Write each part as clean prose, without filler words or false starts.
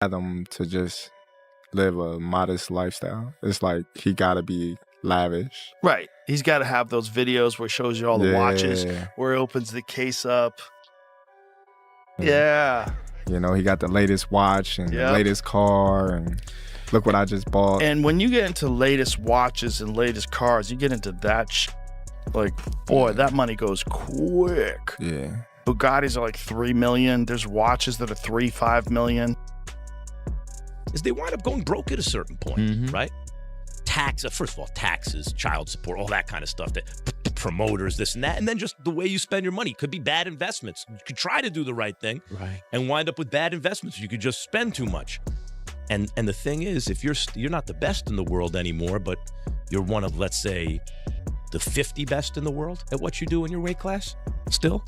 Them to just live a modest lifestyle. It's like he gotta be lavish. Right. He's got to have those videos where he shows you all the watches, where he opens the case up. Yeah. You know, he got the latest watch and the latest car, and look what I just bought. And when you get into latest watches and latest cars, you get into that like, boy, that money goes quick. Yeah. Bugattis are like $3 million. There's watches that are $3-5 million. Is they wind up going broke at a certain point, right? First of all, taxes, child support, all that kind of stuff, that promoters, this and that, and then just the way you spend your money. Could be bad investments. You could try to do the right thing and wind up with bad investments. You could just spend too much. And the thing is, if you're not the best in the world anymore, but you're one of, let's say, the 50 best in the world at what you do in your weight class, still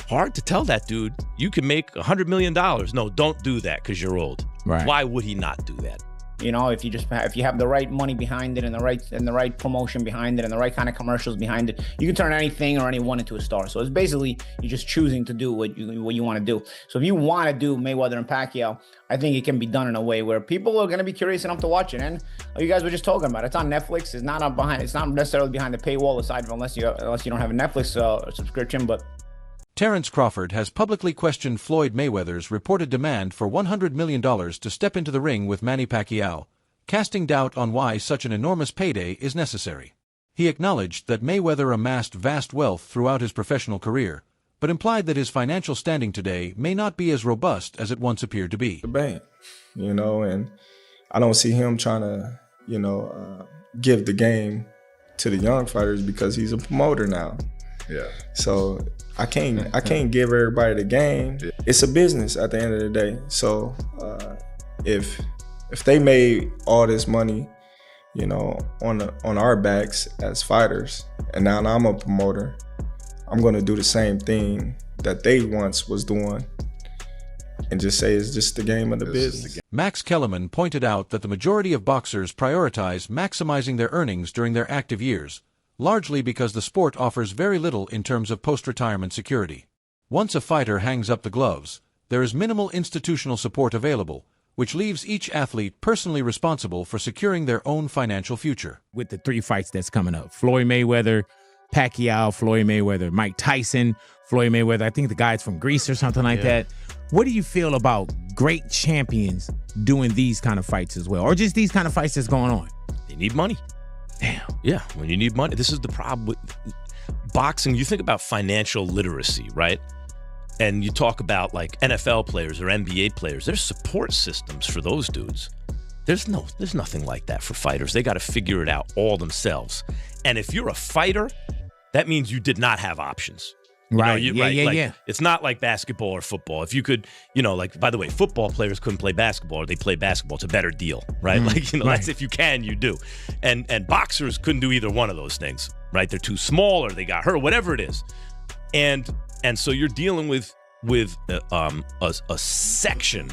hard to tell that dude, you can make $100 million. No, don't do that because you're old. Right. Why would he not do that? You know, if you have the right money behind it and the right promotion behind it and the right kind of commercials behind it, you can turn anything or anyone into a star. So it's basically you're just choosing to do what you want to do. So if you want to do Mayweather and Pacquiao, I think it can be done in a way where people are going to be curious enough to watch it. And you guys were just talking about it. It's on Netflix. It's not necessarily behind the paywall, aside from unless you don't have a Netflix subscription. But Terence Crawford has publicly questioned Floyd Mayweather's reported demand for $100 million to step into the ring with Manny Pacquiao, casting doubt on why such an enormous payday is necessary. He acknowledged that Mayweather amassed vast wealth throughout his professional career, but implied that his financial standing today may not be as robust as it once appeared to be. The bank, you know, and I don't see him trying to, give the game to the young fighters because he's a promoter now. Yeah. So I can't give everybody the game. Yeah. It's a business at the end of the day. So if they made all this money, on our backs as fighters, and now I'm a promoter, I'm gonna do the same thing that they once was doing, and just say it's just the game of the business. Max Kellerman pointed out that the majority of boxers prioritize maximizing their earnings during their active years, largely because the sport offers very little in terms of post-retirement security. Once a fighter hangs up the gloves, there is minimal institutional support available, which leaves each athlete personally responsible for securing their own financial future. With the 3 fights that's coming up, Floyd Mayweather, Pacquiao, Floyd Mayweather, Mike Tyson, Floyd Mayweather, I think the guy's from Greece or something like that. What do you feel about great champions doing these kind of fights as well, or just these kind of fights that's going on? They need money. Damn. Yeah, when you need money, this is the problem with boxing. You think about financial literacy, right? And you talk about like NFL players or NBA players. There's support systems for those dudes. There's nothing like that for fighters. They got to figure it out all themselves. And if you're a fighter, that means you did not have options. Right. Yeah. It's not like basketball or football. If you could, by the way, football players couldn't play basketball, or they play basketball. It's a better deal, right? That's if you can, you do. And boxers couldn't do either one of those things, right? They're too small, or they got hurt, whatever it is. And so you're dealing with a section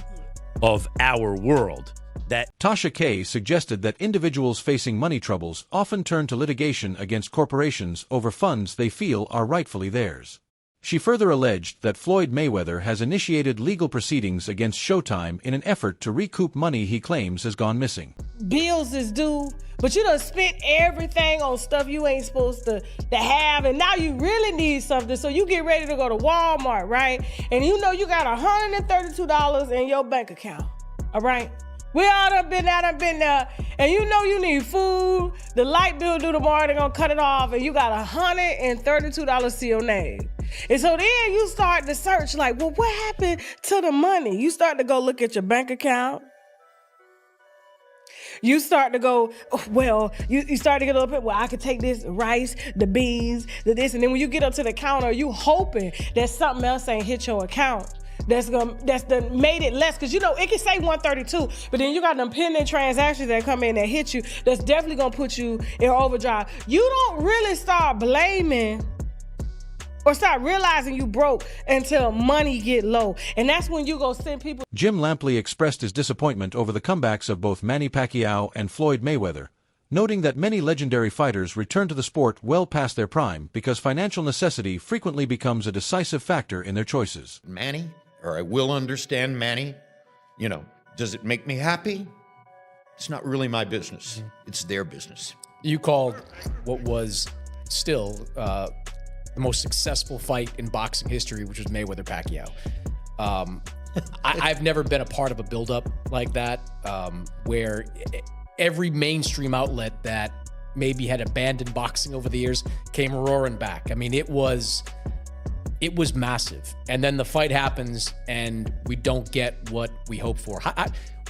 of our world that Tasha K suggested that individuals facing money troubles often turn to litigation against corporations over funds they feel are rightfully theirs. She further alleged that Floyd Mayweather has initiated legal proceedings against Showtime in an effort to recoup money he claims has gone missing. Bills is due, but you done spent everything on stuff you ain't supposed to have, and now you really need something, so you get ready to go to Walmart, right? And you got $132 in your bank account, all right? We all done been there, and you need food, the light bill due tomorrow, they're gonna cut it off, and you got $132 to your name. And so then you start to search like, well, what happened to the money? You start to go look at your bank account. You start to go, you start to get a little bit, I could take this rice, the beans, this, and then when you get up to the counter, you hoping that something else ain't hit your account. That's made it less, because it can say 132, but then you got them pending transactions that come in that hit you, that's definitely gonna put you in overdrive. You don't really start blaming or start realizing you broke until money get low. And that's when you go send people. Jim Lampley expressed his disappointment over the comebacks of both Manny Pacquiao and Floyd Mayweather, noting that many legendary fighters return to the sport well past their prime because financial necessity frequently becomes a decisive factor in their choices. Manny, or I will understand Manny, Does it make me happy? It's not really my business. It's their business. You called what was still the most successful fight in boxing history, which was Mayweather-Pacquiao. I've never been a part of a buildup like that, where every mainstream outlet that maybe had abandoned boxing over the years came roaring back. I mean, it was massive. And then the fight happens and we don't get what we hope for.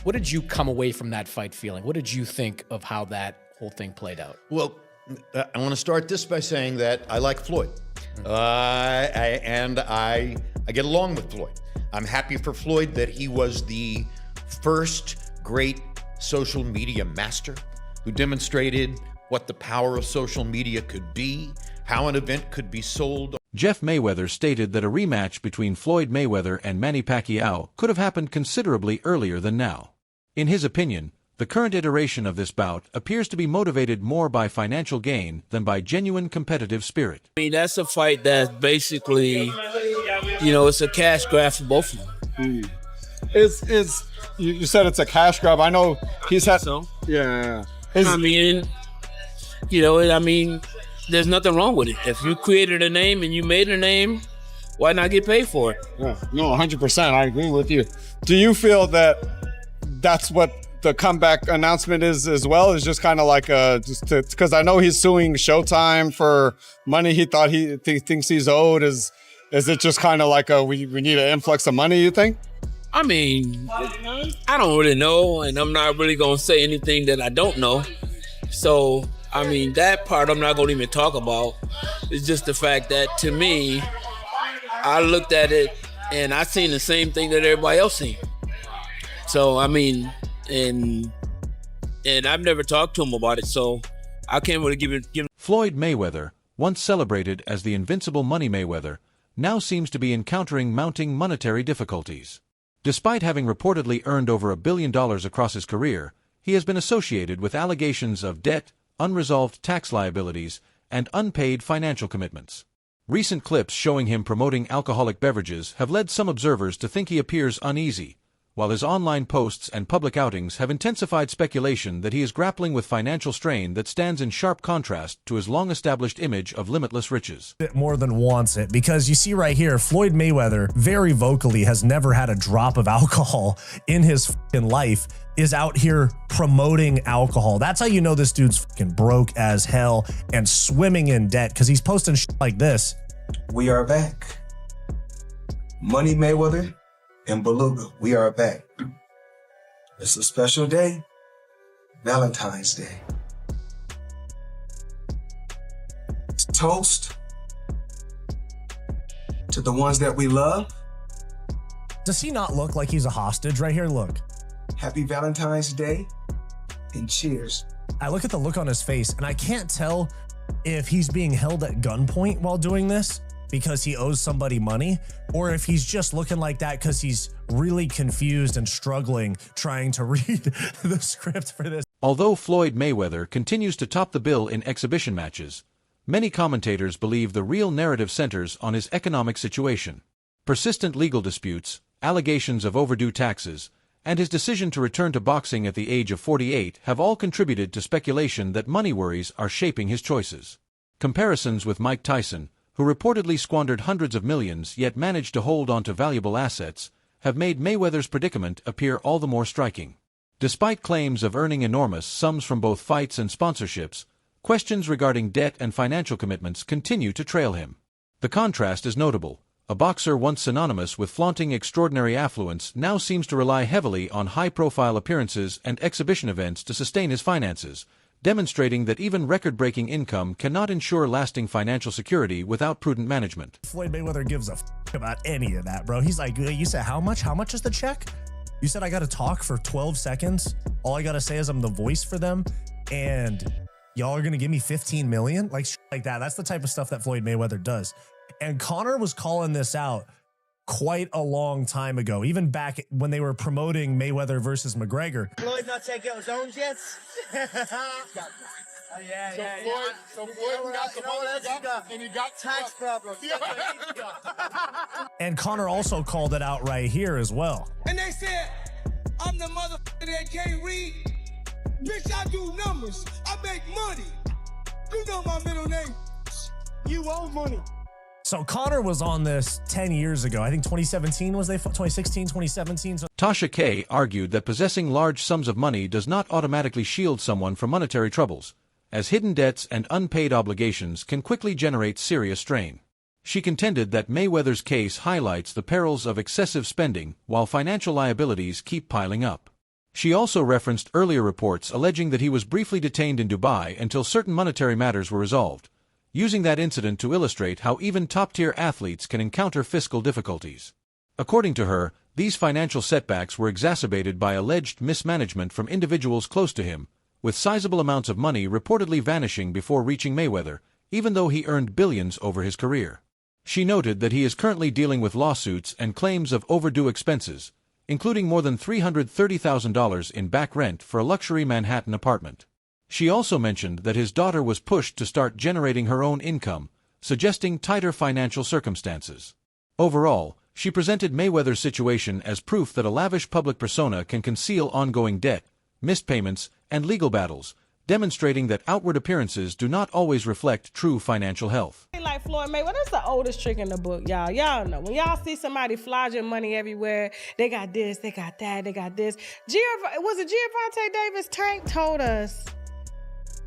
What did you come away from that fight feeling? What did you think of how that whole thing played out? Well, I want to start this by saying that I like Floyd. And I get along with Floyd. I'm happy for Floyd that he was the first great social media master who demonstrated what the power of social media could be, how an event could be sold. Jeff Mayweather stated that a rematch between Floyd Mayweather and Manny Pacquiao could have happened considerably earlier than now. In his opinion, the current iteration of this bout appears to be motivated more by financial gain than by genuine competitive spirit. I mean, that's a fight that's basically, it's a cash grab for both of them. You said it's a cash grab. I know he's had So, yeah. there's nothing wrong with it. If you created a name and you made a name, why not get paid for it? Yeah, no, 100%. I agree with you. Do you feel that that's what the comeback announcement is as well? Is just kind of like because I know he's suing Showtime for money he thought he thinks he's owed. Is it just kind of like we need an influx of money, you think? I mean, I don't really know, and I'm not really going to say anything that I don't know. So, I mean, that part I'm not going to even talk about. It's just the fact that, to me, I looked at it, and I seen the same thing that everybody else seen. So, I mean, and I've never talked to him about it, so I can't really give it. Floyd Mayweather, once celebrated as the invincible Money Mayweather, now seems to be encountering mounting monetary difficulties. Despite having reportedly earned over $1 billion across his career, he has been associated with allegations of debt, unresolved tax liabilities, and unpaid financial commitments. Recent clips showing him promoting alcoholic beverages have led some observers to think he appears uneasy, while his online posts and public outings have intensified speculation that he is grappling with financial strain that stands in sharp contrast to his long-established image of limitless riches. More than wants it, because you see right here, Floyd Mayweather very vocally has never had a drop of alcohol in his fucking life, is out here promoting alcohol. That's how you know this dude's fucking broke as hell and swimming in debt, because he's posting shit like this. We are back. Money Mayweather and Beluga, we are back. It's a special day, Valentine's Day. Toast to the ones that we love. Does he not look like he's a hostage right here? Look. Happy Valentine's Day and cheers. I look at the look on his face and I can't tell if he's being held at gunpoint while doing this because he owes somebody money, or if he's just looking like that because he's really confused and struggling trying to read the script for this. Although Floyd Mayweather continues to top the bill in exhibition matches, many commentators believe the real narrative centers on his economic situation. Persistent legal disputes, allegations of overdue taxes, and his decision to return to boxing at the age of 48 have all contributed to speculation that money worries are shaping his choices. Comparisons with Mike Tyson, who reportedly squandered hundreds of millions yet managed to hold onto valuable assets, have made Mayweather's predicament appear all the more striking. Despite claims of earning enormous sums from both fights and sponsorships, questions regarding debt and financial commitments continue to trail him. The contrast is notable. A boxer once synonymous with flaunting extraordinary affluence now seems to rely heavily on high-profile appearances and exhibition events to sustain his finances, demonstrating that even record-breaking income cannot ensure lasting financial security without prudent management. Floyd Mayweather gives a f about any of that, bro. He's like, you said how much? How much is the check? You said I got to talk for 12 seconds? All I got to say is I'm the voice for them, and y'all are going to give me 15 million? Like that. That's the type of stuff that Floyd Mayweather does. And Conor was calling this out quite a long time ago, even back when they were promoting Mayweather versus McGregor. Floyd not take out his own yet? So Floyd got and he got tax problems. And Conor also called it out right here as well. And they said, I'm the motherfucker that can't read. Bitch, I do numbers. I make money. You know my middle name. You owe money. So Conor was on this 10 years ago. I think 2017 was 2016, 2017. Tasha K argued that possessing large sums of money does not automatically shield someone from monetary troubles, as hidden debts and unpaid obligations can quickly generate serious strain. She contended that Mayweather's case highlights the perils of excessive spending while financial liabilities keep piling up. She also referenced earlier reports alleging that he was briefly detained in Dubai until certain monetary matters were resolved, using that incident to illustrate how even top-tier athletes can encounter fiscal difficulties. According to her, these financial setbacks were exacerbated by alleged mismanagement from individuals close to him, with sizable amounts of money reportedly vanishing before reaching Mayweather, even though he earned billions over his career. She noted that he is currently dealing with lawsuits and claims of overdue expenses, including more than $330,000 in back rent for a luxury Manhattan apartment. She also mentioned that his daughter was pushed to start generating her own income, suggesting tighter financial circumstances. Overall, she presented Mayweather's situation as proof that a lavish public persona can conceal ongoing debt, missed payments, and legal battles, demonstrating that outward appearances do not always reflect true financial health. Like Floyd Mayweather, that's the oldest trick in the book, y'all. Y'all know, when y'all see somebody flogging money everywhere, they got this, they got that, they got this. Was it Gervonta Davis? Tank told us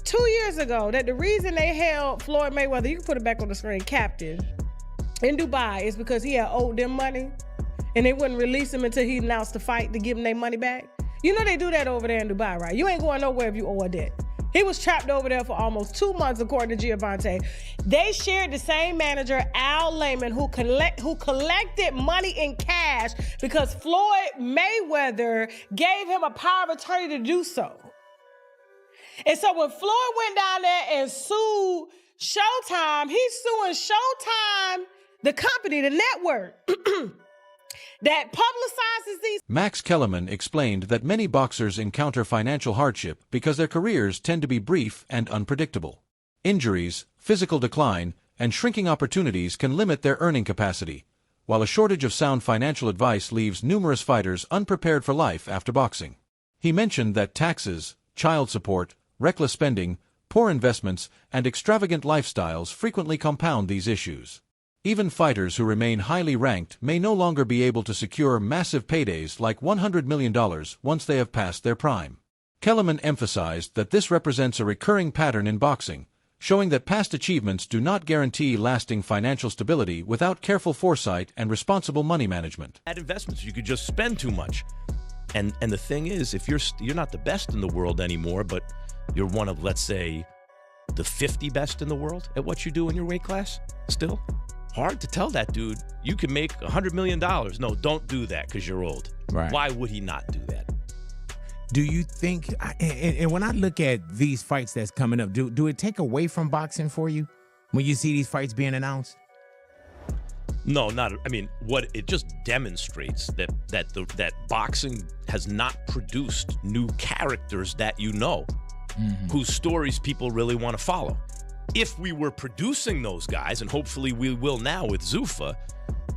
2 years ago that the reason they held Floyd Mayweather, you can put it back on the screen, captive in Dubai is because he had owed them money and they wouldn't release him until he announced the fight to give them their money back. You know they do that over there in Dubai, right? You ain't going nowhere if you owe a debt. He was trapped over there for almost 2 months, according to Gervonta. They shared the same manager, Al Layman, who collected money in cash because Floyd Mayweather gave him a power of attorney to do so. And so when Floyd went down there and sued Showtime, he's suing Showtime, the company, the network, that publicizes these. Max Kellerman explained that many boxers encounter financial hardship because their careers tend to be brief and unpredictable. Injuries, physical decline, and shrinking opportunities can limit their earning capacity, while a shortage of sound financial advice leaves numerous fighters unprepared for life after boxing. He mentioned that taxes, child support, reckless spending, poor investments, and extravagant lifestyles frequently compound these issues. Even fighters who remain highly ranked may no longer be able to secure massive paydays like $100 million once they have passed their prime. Kellerman emphasized that this represents a recurring pattern in boxing, showing that past achievements do not guarantee lasting financial stability without careful foresight and responsible money management. Bad investments, you could just spend too much. And the thing is, if you're not the best in the world anymore, but you're one of, let's say, the 50 best in the world at what you do in your weight class, still, hard to tell that dude, you can make $100 million. No, don't do that because you're old. Right. Why would he not do that? Do you think, and when I look at these fights that's coming up, do it take away from boxing for you when you see these fights being announced? No, not. I mean, what it just demonstrates that boxing has not produced new characters that you know, whose stories people really want to follow. If we were producing those guys, and hopefully we will now with Zuffa,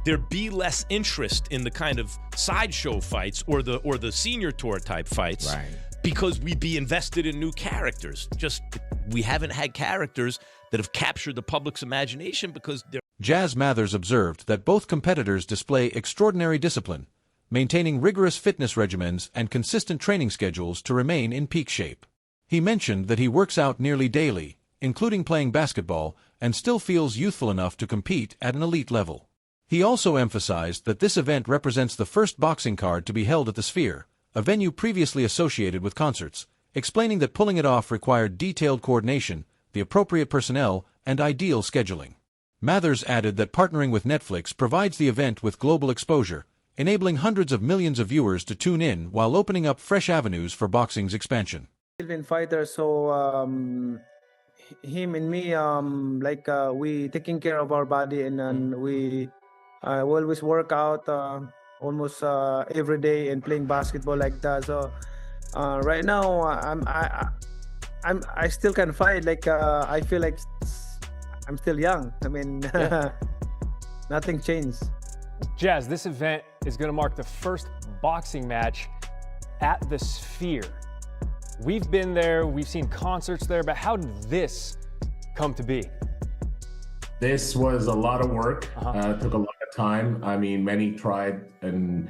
there'd be less interest in the kind of sideshow fights or the senior tour type fights, right? Because we'd be invested in new characters. Just we haven't had characters that have captured the public's imagination because they're. Jazz Mathers observed that both competitors display extraordinary discipline, maintaining rigorous fitness regimens and consistent training schedules to remain in peak shape. He mentioned that he works out nearly daily, including playing basketball, and still feels youthful enough to compete at an elite level. He also emphasized that this event represents the first boxing card to be held at the Sphere, a venue previously associated with concerts, explaining that pulling it off required detailed coordination, the appropriate personnel, and ideal scheduling. Mathers added that partnering with Netflix provides the event with global exposure, enabling hundreds of millions of viewers to tune in while opening up fresh avenues for boxing's expansion. Fighter, so him and me, we taking care of our body, and we always work out almost every day and playing basketball like that. So right now, I still can fight. I feel like I'm still young. I mean, yeah. Nothing changed. Jazz, this event is going to mark the first boxing match at the Sphere. We've been there, we've seen concerts there, but how did this come to be? This was a lot of work, took a lot of time. I mean, many tried and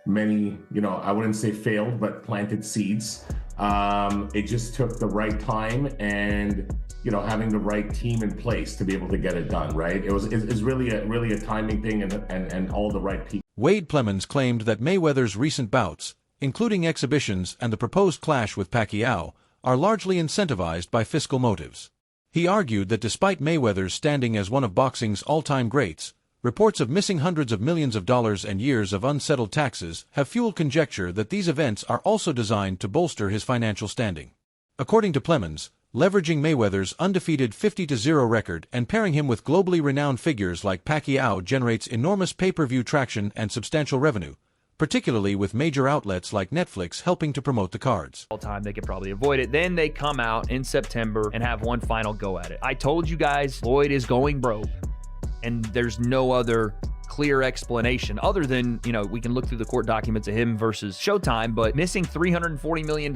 many, I wouldn't say failed, but planted seeds. It just took the right time and, having the right team in place to be able to get it done, right? It's really a timing thing and all the right people. Wade Plemons claimed that Mayweather's recent bouts, including exhibitions and the proposed clash with Pacquiao, are largely incentivized by fiscal motives. He argued that despite Mayweather's standing as one of boxing's all-time greats, reports of missing hundreds of millions of dollars and years of unsettled taxes have fueled conjecture that these events are also designed to bolster his financial standing. According to Plemons, leveraging Mayweather's undefeated 50-0 record and pairing him with globally renowned figures like Pacquiao generates enormous pay-per-view traction and substantial revenue, particularly with major outlets like Netflix helping to promote the cards. All time they could probably avoid it. Then they come out in September and have one final go at it. I told you guys, Floyd is going broke, and there's no other clear explanation other than, we can look through the court documents of him versus Showtime, but missing $340 million,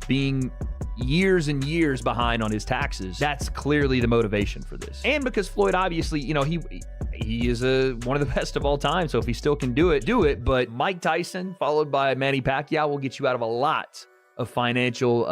being years and years behind on his taxes, that's clearly the motivation for this. And because Floyd, obviously, he is one of the best of all time, so if he still can do it. But Mike Tyson, followed by Manny Pacquiao, will get you out of a lot of financial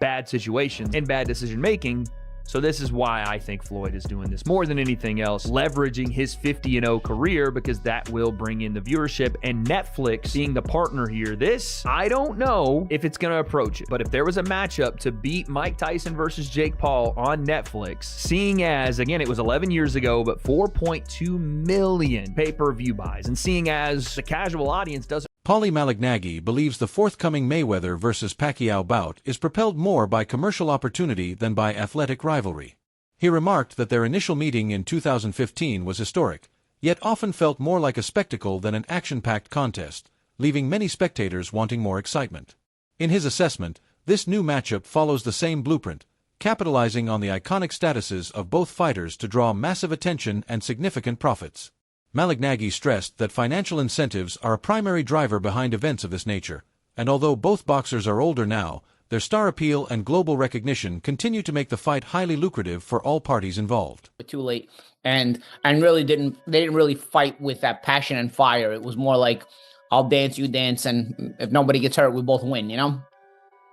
bad situations and bad decision making. So this is why I think Floyd is doing this more than anything else, leveraging his 50-0 career, because that will bring in the viewership, and Netflix being the partner here. This, I don't know if it's going to approach it, but if there was a matchup to beat Mike Tyson versus Jake Paul on Netflix, seeing as, again, it was 11 years ago, but 4.2 million pay-per-view buys, and seeing as the casual audience doesn't. Paulie Malignaggi believes the forthcoming Mayweather versus Pacquiao bout is propelled more by commercial opportunity than by athletic rivalry. He remarked that their initial meeting in 2015 was historic, yet often felt more like a spectacle than an action-packed contest, leaving many spectators wanting more excitement. In his assessment, this new matchup follows the same blueprint, capitalizing on the iconic statuses of both fighters to draw massive attention and significant profits. Malignaggi stressed that financial incentives are a primary driver behind events of this nature, and although both boxers are older now, their star appeal and global recognition continue to make the fight highly lucrative for all parties involved. Too late, and they didn't really fight with that passion and fire. It was more like, I'll dance, you dance, and if nobody gets hurt, we both win, And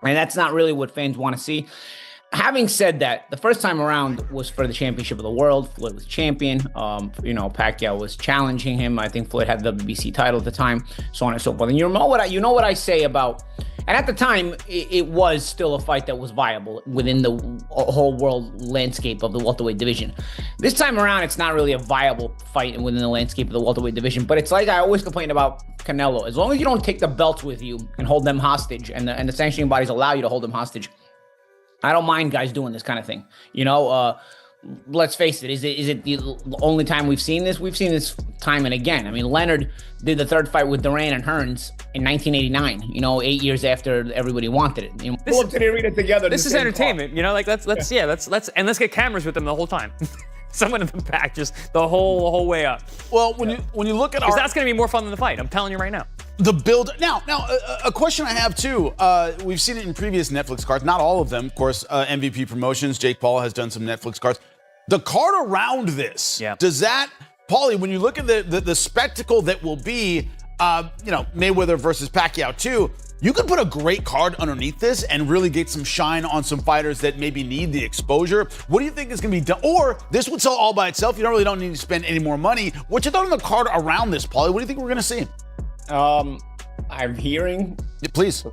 that's not really what fans want to see. Having said that, the first time around was for the championship of the world. Floyd was champion. Pacquiao was challenging him. I think Floyd had the WBC title at the time, so on and so forth. And you know what I say about, and at the time, it was still a fight that was viable within the whole world landscape of the welterweight division. This time around, it's not really a viable fight within the landscape of the welterweight division, but it's like I always complain about Canelo. As long as you don't take the belts with you and hold them hostage, and the sanctioning bodies allow you to hold them hostage, I don't mind guys doing this kind of thing. Let's face it. Is it the only time we've seen this? We've seen this time and again. I mean, Leonard did the third fight with Duran and Hearns in 1989. 8 years after everybody wanted it. Pull up to the arena together. This is entertainment. Let's get cameras with them the whole time. Someone in the back, just the whole way up. Well, when you look at that's going to be more fun than the fight. I'm telling you right now. The build now, a question I have too. We've seen it in previous Netflix cards, not all of them, of course. MVP Promotions, Jake Paul has done some Netflix cards. The card around this, does that, Paulie? When you look at the spectacle that will be, Mayweather versus Pacquiao too, you could put a great card underneath this and really get some shine on some fighters that maybe need the exposure. What do you think is going to be done? Or this would sell all by itself. You don't need to spend any more money. What you thought on the card around this, Paulie? What do you think we're going to see? I'm hearing. Please.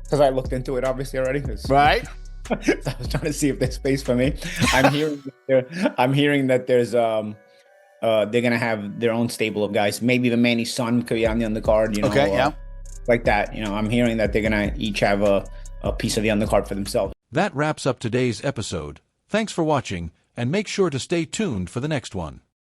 Because I looked into it obviously already. Right. So I was trying to see if there's space for me. I'm hearing that there's they're gonna have their own stable of guys. Maybe the Manny's son could be on the undercard. Okay, yeah. Like that. I'm hearing that they're gonna each have a piece of the undercard for themselves. That wraps up today's episode. Thanks for watching, and make sure to stay tuned for the next one.